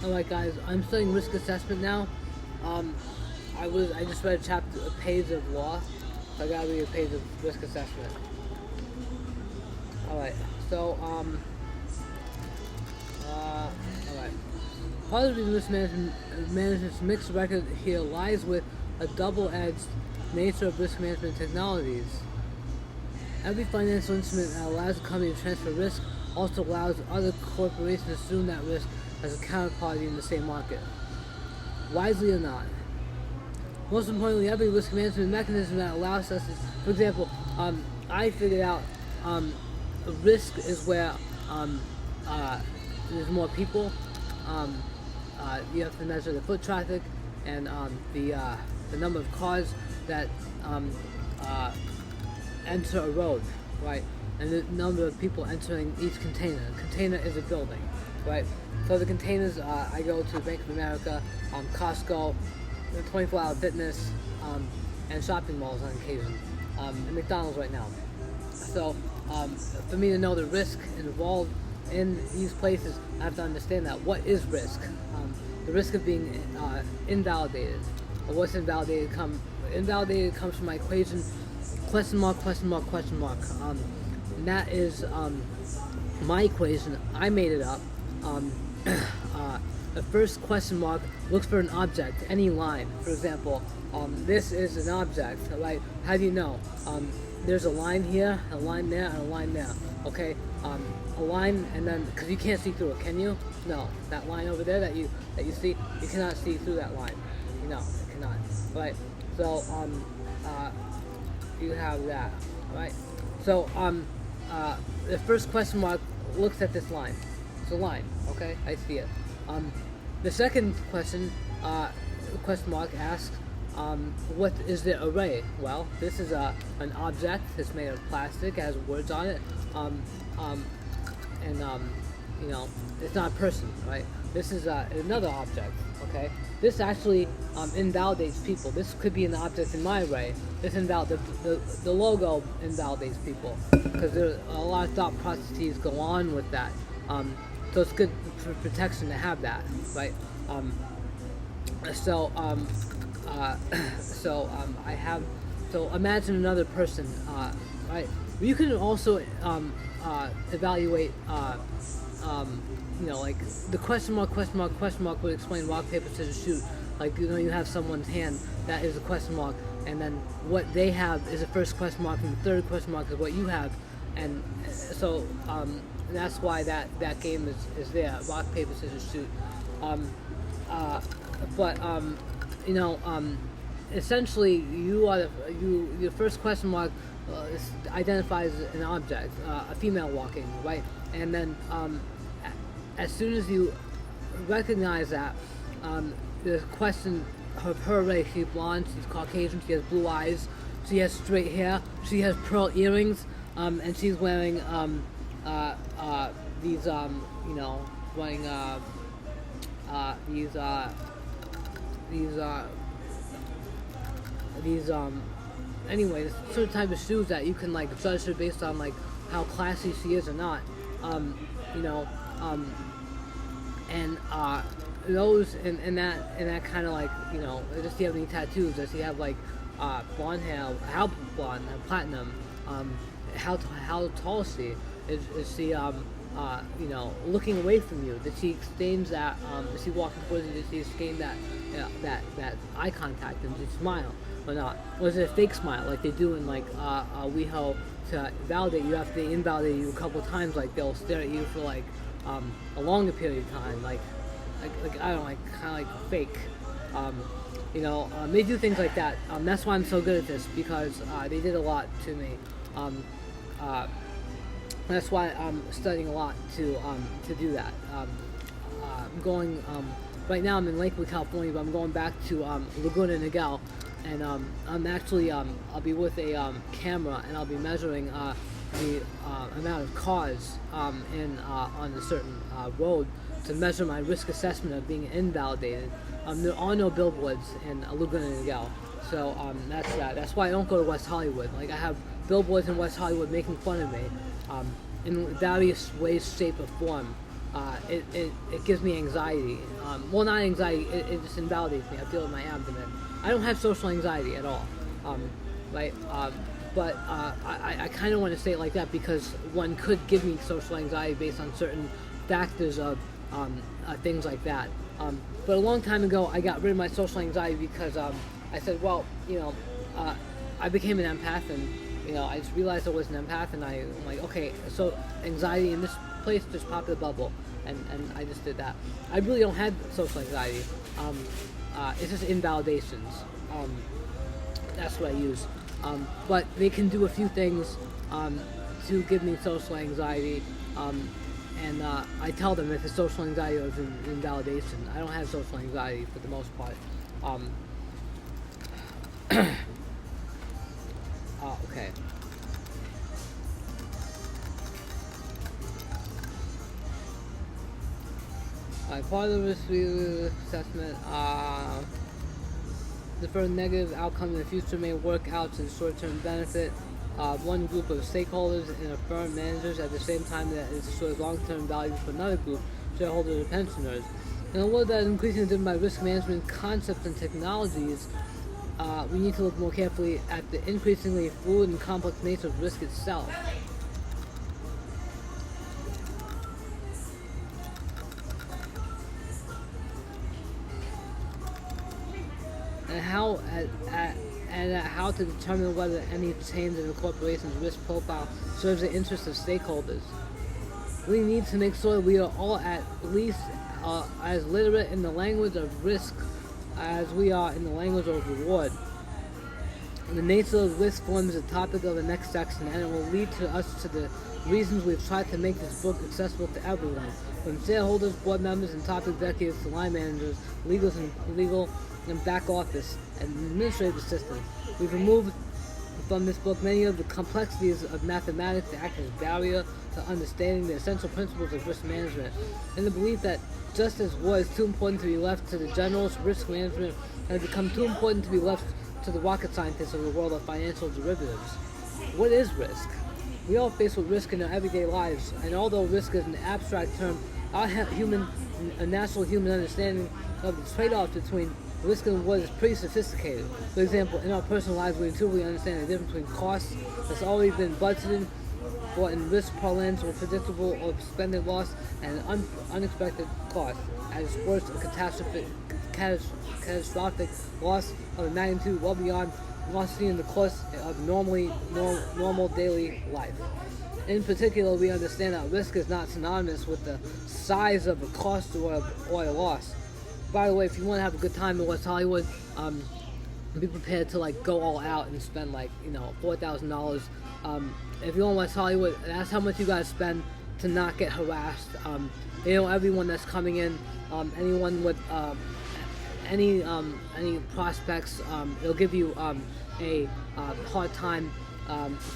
Alright guys, I'm studying risk assessment now. I just read a page of law, so I gotta read a page of risk assessment. Alright, so alright. Part of the risk management's mixed record here lies with a double-edged nature of risk management technologies. Every financial instrument that allows a company to transfer risk also allows other corporations to assume that risk as a counterparty in the same market, wisely or not. Most importantly, every risk management mechanism that allows us to, for example, I figured out risk is where there's more people. You have to measure the foot traffic and the number of cars that enter a road, right? And the number of people entering each container. A container is a building, right? So the containers, I go to Bank of America, Costco, 24-hour fitness, and shopping malls on occasion, and McDonald's right now. So for me to know the risk involved in these places, I have to understand that. What is risk? The risk of being invalidated. Or what's invalidated? Invalidated comes from my equation, question mark, question mark, question mark. And that is my equation. I made it up. The first question mark looks for an object, any line. For example, this is an object, right? How do you know? There's a line here, a line there, and a line there. Okay, a line, and then because you can't see through it, can you? No, that line over there that you see, you cannot see through that line. No, you cannot. Right. So you have that. Right. So the first question mark looks at this line. It's a line. Okay, I see it. The second question mark asks, what is the array? Well, this is an object that's made of plastic, has words on it, you know, it's not a person, right? This is another object, okay? This actually invalidates people. This could be an object in my array. This the logo invalidates people because there a lot of thought processes go on with that. So it's good for protection to have that, right? So imagine another person, right? You can also evaluate, you know, like the question mark would explain rock, paper, scissors, shoot. Like, you know, you have someone's hand, that is a question mark, and then what they have is the first question mark, and the third question mark is what you have, and so that's why that game is there, rock, paper, scissors, shoot. You know, essentially, your first question mark identifies an object, a female walking, right? And then as soon as you recognize that, the question of her race, she's blonde, she's Caucasian, she has blue eyes, she has straight hair, she has pearl earrings, and she's wearing these, you know, wearing anyways, certain type of shoes that you can like judge her based on like how classy she is or not, you know, and those and that kind of like, you know, does she have any tattoos? Does she have like blonde hair? How blonde? Platinum? How tall is she? Is she you know, looking away from you? Did she exchange that? Did she walk towards you? Did she exchange that eye contact? And did she smile or not? Was it a fake smile like they do in like WeHo to validate you after they invalidate you a couple of times? Like they'll stare at you for like a longer period of time, like I don't know, like kind of like fake. You know, they do things like that. That's why I'm so good at this, because they did a lot to me. That's why I'm studying a lot to do that. I'm going right now. I'm in Lakewood, California, but I'm going back to Laguna Niguel, and I'm actually I'll be with a camera, and I'll be measuring the amount of cars on a certain road to measure my risk assessment of being invalidated. There are no billboards in Laguna Niguel, so that's that. That's why I don't go to West Hollywood. Like, I have billboards in West Hollywood making fun of me in various ways, shape, or form. it gives me anxiety. Well, not anxiety, it just invalidates me. I feel it in my abdomen. I don't have social anxiety at all, right? But I kind of want to say it like that because one could give me social anxiety based on certain factors of things like that. But a long time ago, I got rid of my social anxiety because I said, well, I became an empath, and I just realized I was an empath, and I'm like, okay, so anxiety in this place just popped a bubble, and I just did that. I really don't have social anxiety. It's just invalidations. That's what I use. But they can do a few things to give me social anxiety, and I tell them if it's social anxiety or if it's invalidation. I don't have social anxiety for the most part. Okay. Part of the risk assessment, the first negative outcome in the future may work out to the short-term benefit of one group of stakeholders in a firm managers at the same time that it ensures long-term value for another group, shareholders or pensioners. In a world that is increasingly driven by risk management concepts and technologies, we need to look more carefully at the increasingly fluid and complex nature of risk itself. And how to determine whether any change in a corporation's risk profile serves the interests of stakeholders. We need to make sure we are all at least as literate in the language of risk as we are in the language of reward. And the nature of risk forms the topic of the next section, and it will lead us to the reasons we've tried to make this book accessible to everyone, from shareholders, board members, and top executives to line managers, legal and back office and administrative assistants. We've removed from this book many of the complexities of mathematics that act as a barrier to understanding the essential principles of risk management, in the belief that just as war is too important to be left to the generals, risk management has become too important to be left to the rocket scientists of the world of financial derivatives. What is risk? We all face with risk in our everyday lives, and although risk is an abstract term, our natural human understanding of the trade-off between risk and reward is pretty sophisticated. For example, in our personal lives, we intuitively understand the difference between costs that's already been budgeted for in risk parlance, or predictable or expected loss, and unexpected cost. As sports, a catastrophic loss of a magnitude well beyond loss seen in the course of normal daily life. In particular, we understand that risk is not synonymous with the size of a cost or a loss. By the way, if you want to have a good time in West Hollywood, be prepared to go all out and spend $4,000. If you're in West Hollywood, that's how much you gotta spend to not get harassed. Everyone that's coming in, anyone with any prospects, it'll give you a hard time.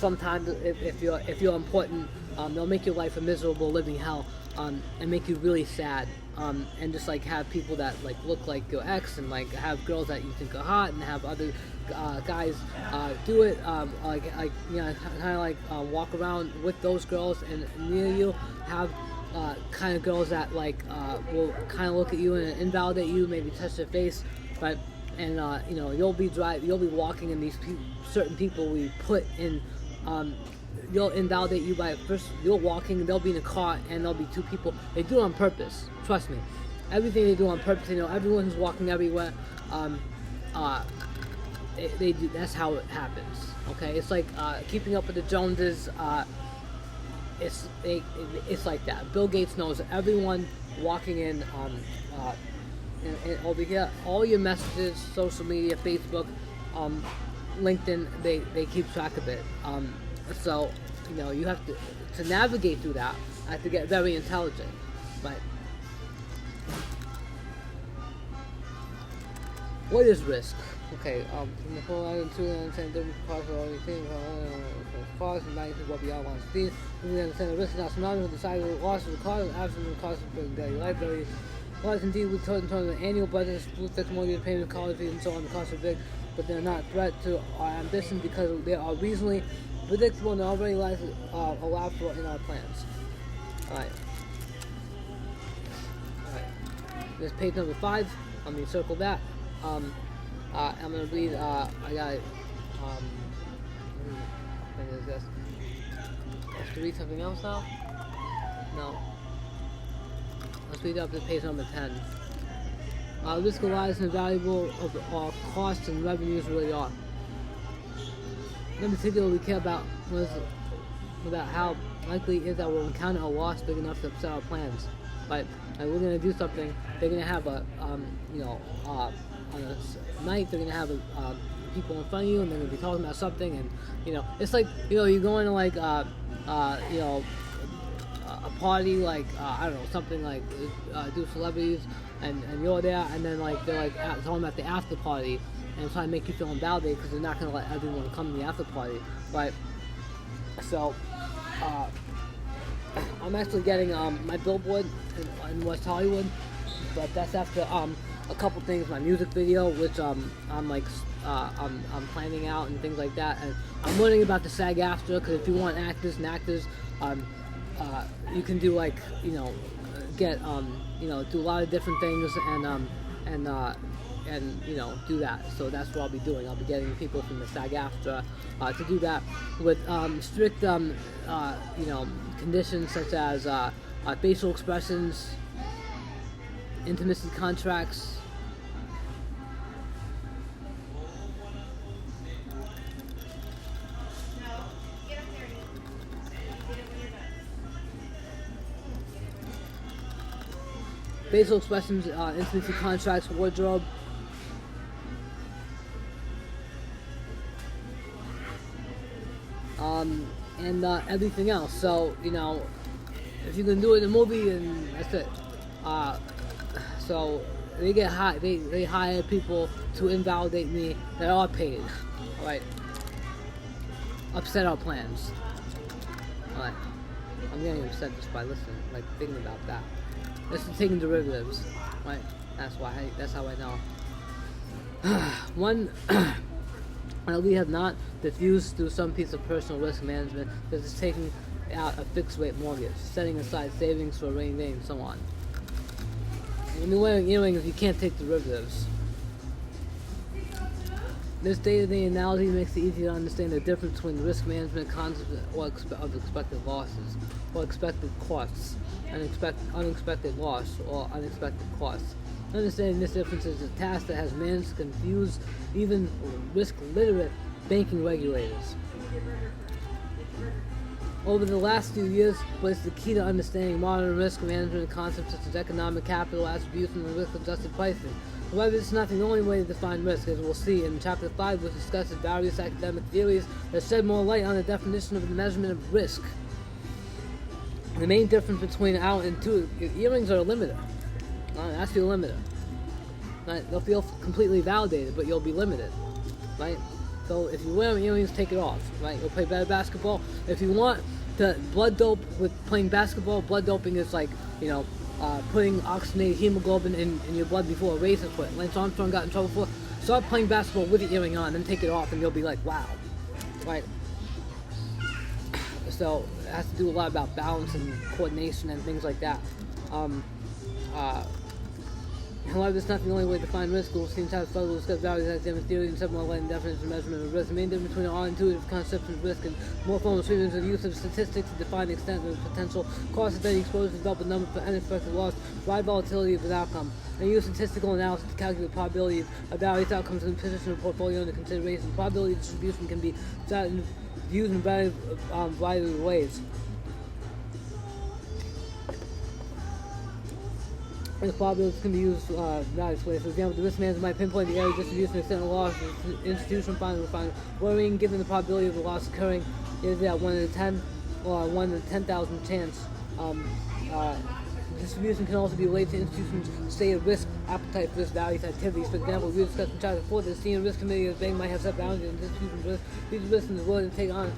Sometimes, if you're important, they'll make your life a miserable living hell, and make you really sad. And just have people that look like your ex, and have girls that you think are hot, and have other guys do it, walk around with those girls, and near you have kind of girls that will kind of look at you and invalidate you, maybe touch their face, but you'll be walking, and these certain people we put in. They'll invalidate you by first you're walking, they'll be in a car, and there'll be two people. They do it on purpose. Trust me. Everything they do on purpose. Everyone who's walking everywhere. They do. That's how it happens. Okay, it's like keeping up with the Joneses. It's like that. Bill Gates knows everyone walking in. And over here, all your messages, social media, Facebook, LinkedIn, they keep track of it. So, you have to navigate through that. I have to get very intelligent. But what is risk? Okay, from the whole item to understand different parts of everything, cost and magnitude what we all want to see. We understand the risk is not synonymous with the size of the loss of the cost, absolute cost of daily life. Very large indeed, we talk in terms of annual budgets, fixed mortgage payment, college fees, and so on. The costs are big, but they're not a threat to our ambition because they are reasonably predictable and already allowed for in our plans. Alright. This page number 5. Let me circle that. I'm gonna read. I got. What is this? Let's read something else now. No. Let's read up to page number 10. Risk lies in the valuable of our costs and revenues really are. In particular, we care about how likely it is that we'll encounter a loss big enough to upset our plans. But we're going to do something. They're going to have on a night, they're going to have people in front of you, and they're going to be talking about something, and it's like you're going to like a party, like I don't know, something like do celebrities, and you're there, and then like they're like talking about the after party, and trying to make you feel invalidated because they're not going to let everyone come to the after party, right? So I'm actually getting my billboard in West Hollywood, but that's after a couple things, my music video, which I'm planning out and things like that, and I'm learning about the SAG-AFTRA, because if you want actors and actors, you can do like get do a lot of different things, and do that. So that's what I'll be doing. I'll be getting people from the SAG-AFTRA to do that with strict conditions such as facial expressions, intimacy contracts. Facial expressions, intimacy contracts, wardrobe. And everything else. So, if you can do it in a movie, and that's it. So they get they hire people to invalidate me that are paid. Alright. Upset our plans. Alright. I'm getting upset just by listening, like thinking about that. This is taking derivatives, right? That's how I know. One, we have not diffused through some piece of personal risk management. This is taking out a fixed rate mortgage, setting aside savings for a rainy day, and so on. And the way if you can't take derivatives. This day-to-day analogy makes it easy to understand the difference between the risk management concept of expected losses, or expected costs, and unexpected loss, or unexpected costs. Understanding this difference is a task that has managed to confuse even risk-literate banking regulators. Over the last few years, what is the key to understanding modern risk management concepts such as economic capital attribution and risk-adjusted pricing. However, it's not the only way to define risk, as we'll see in Chapter 5, which discusses various academic theories that shed more light on the definition of the measurement of risk. The main difference between our and two earrings are a limiter. That's your limiter. Right? They'll feel completely validated, but you'll be limited. Right? So if you wear earrings, take it off. Right? You'll play better basketball. If you want to blood dope with playing basketball, blood doping is like, putting oxygenated hemoglobin in your blood before a race is put. Lance Armstrong got in trouble for. Start playing basketball with the earring on, then take it off, and you'll be like, wow. Right? So it has to do a lot about balance and coordination and things like that. However, it's not the only way to define risk. We'll see in Chapter 5 we'll discuss various academic theories and several light and definitions of measurement of risk. The main difference between our intuitive concepts of risk and more formal treatments is the use of statistics to define the extent of the potential cost of any exposure, develop a number for unexpected loss, wide volatility of an outcome, and use statistical analysis to calculate the probability of various outcomes in the position of a portfolio under consideration. Probability distribution can be used in a variety of ways. And probabilities can be used various ways. For example, the risk manager might pinpoint the area of distribution and extent of loss of the institution find worrying, given the probability of the loss occurring is at 1 in 10 or 1 in 10,000 chance. Distribution can also be related to institutions' state of risk, appetite for risk, values, activities. For example, we discussed in Chapter 4 that the senior risk committee of the bank might have set boundaries in institutions' risk. These risks and the willing to take on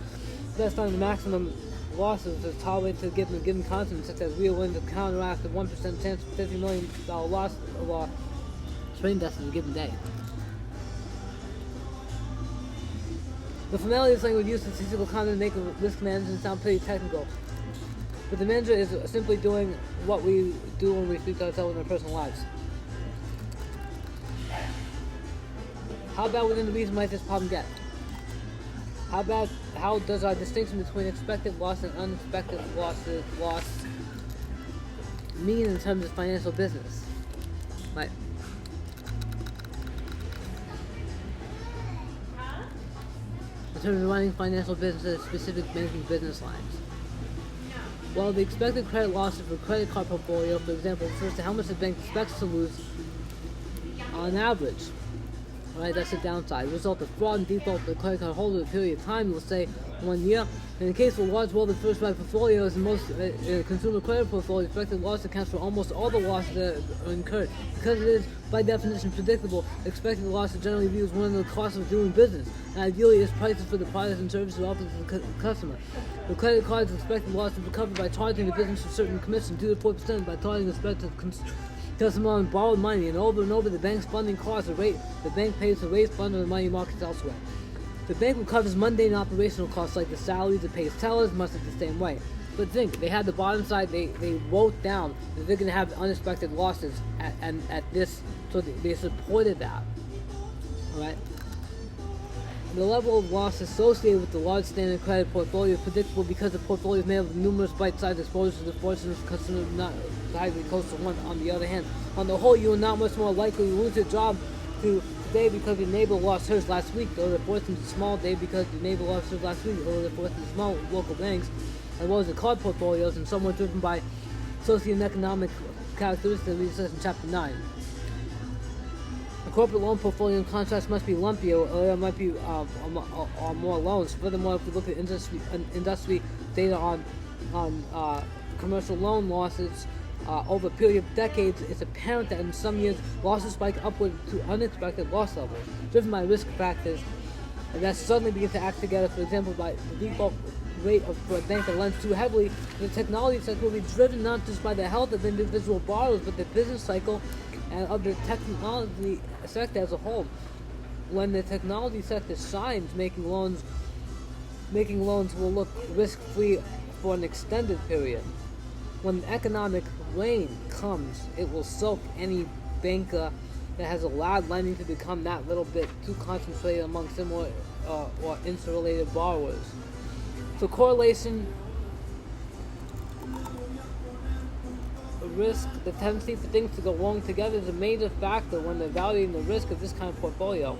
best on the maximum losses is tolerated to a given constant, such as we are willing to counteract the 1% chance of $50 million loss of our trading desk in a given day. The formality of language used statistical content to make risk management sound pretty technical, but the manager is simply doing what we do when we speak to ourselves in our personal lives. How bad within the reason might this problem get? How does our distinction between expected loss and unexpected loss mean in terms of financial business? Right. In terms of running financial businesses, specific banking business lines. Well, the expected credit losses for credit card portfolio, for example, refers to how much the bank expects to lose on average. Right, that's the downside. The result of fraud and default for the credit card holder, a period of time, we'll say 1 year. In the case of large wealth first right portfolios, and most consumer credit portfolio, expected loss accounts for almost all the losses that are incurred. Because it is, by definition, predictable, expected loss is generally viewed as one of the costs of doing business, and ideally is prices for the products and services offered to the customer. The credit card's expected loss is recovered by charging the business a certain commission, 2 to 4%, by charging the expected customer on borrowed money, and over the bank's funding costs, the rate the bank pays to raise funds in the money markets elsewhere. The bank recovers mundane operational costs like the salaries it pays tellers, much in the same way. But think, they had the bottom side, they wrote down that they're going to have unexpected losses at this, so they supported that. Alright? The level of loss associated with the large standard credit portfolio is predictable because the portfolio is made of numerous bite-sized exposures to the fortunes of customers not highly close to one. On the other hand, on the whole, you are not much more likely to lose your job today because your neighbor lost hers last week, or the fortunes of small day because your neighbor lost hers last week, or the fortunes of small local banks, as well as the card portfolios, and somewhat driven by socioeconomic characteristics discussed in Chapter 9. A corporate loan portfolio, in contrast, must be lumpier, or there might be more loans. Furthermore, if we look at industry data on commercial loan losses over a period of decades, it's apparent that in some years losses spike upward to unexpected loss levels, driven by risk factors that suddenly begin to act together. For example, by the default rate for a bank that lends too heavily, the technology sector will be driven not just by the health of individual borrowers, but the business cycle and of the technology sector as a whole. When the technology sector shines, making loans will look risk-free for an extended period. When economic rain comes, it will soak any banker that has allowed lending to become that little bit too concentrated among similar or interrelated borrowers. So correlation, risk, the tendency for things to go wrong together is a major factor when evaluating the risk of this kind of portfolio.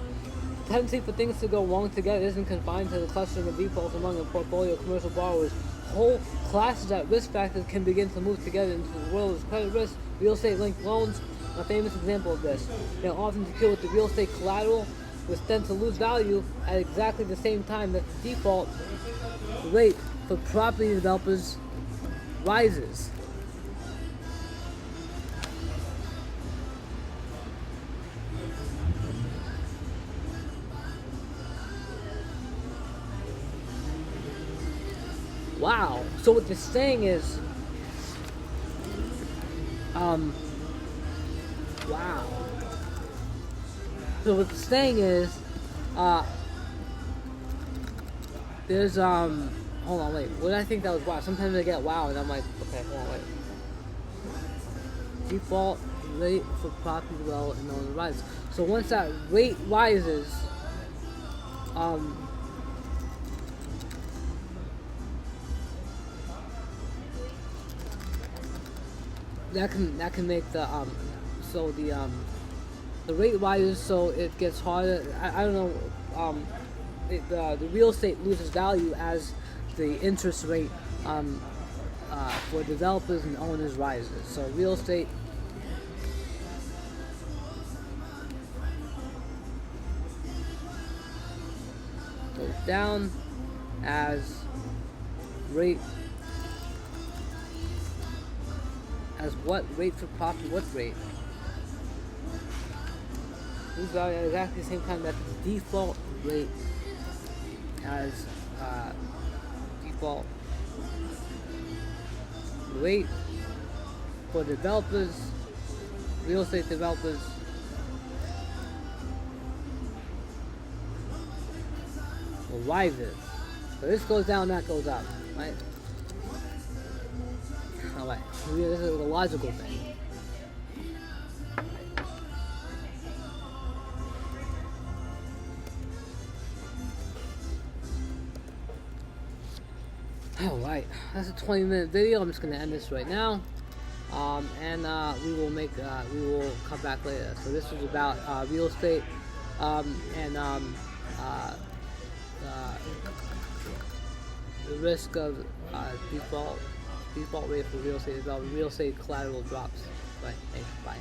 The tendency for things to go wrong together isn't confined to the clustering of defaults among a portfolio of commercial borrowers. Whole classes at risk factors can begin to move together into the world of credit risk. Real estate-linked loans, a famous example of this. They are often secured with the real estate collateral, which tends to lose value at exactly the same time that the default rate for property developers rises. Wow. So what they're saying is, wow. So what they're saying is, there's, hold on, wait. What did I think that was wow? Sometimes I get wow, and I'm like, okay, hold on, wait. Default rate for property development on the rise. So once that rate rises, that can make the so the rate rises, so it gets harder. I don't know. The real estate loses value as the interest rate for developers and owners rises. So real estate goes down as rate. As what rate for property? What rate? Lose value at exactly the same time that the default rate as default rate for developers, real estate developers, rises. So this goes down, that goes up, right? Alright, this is a logical thing. Alright, that's a 20-minute video. I'm just gonna end this right now. And we will come back later. So this was about real estate and the risk of default rate for real estate, about real estate collateral drops. Right, thanks, bye.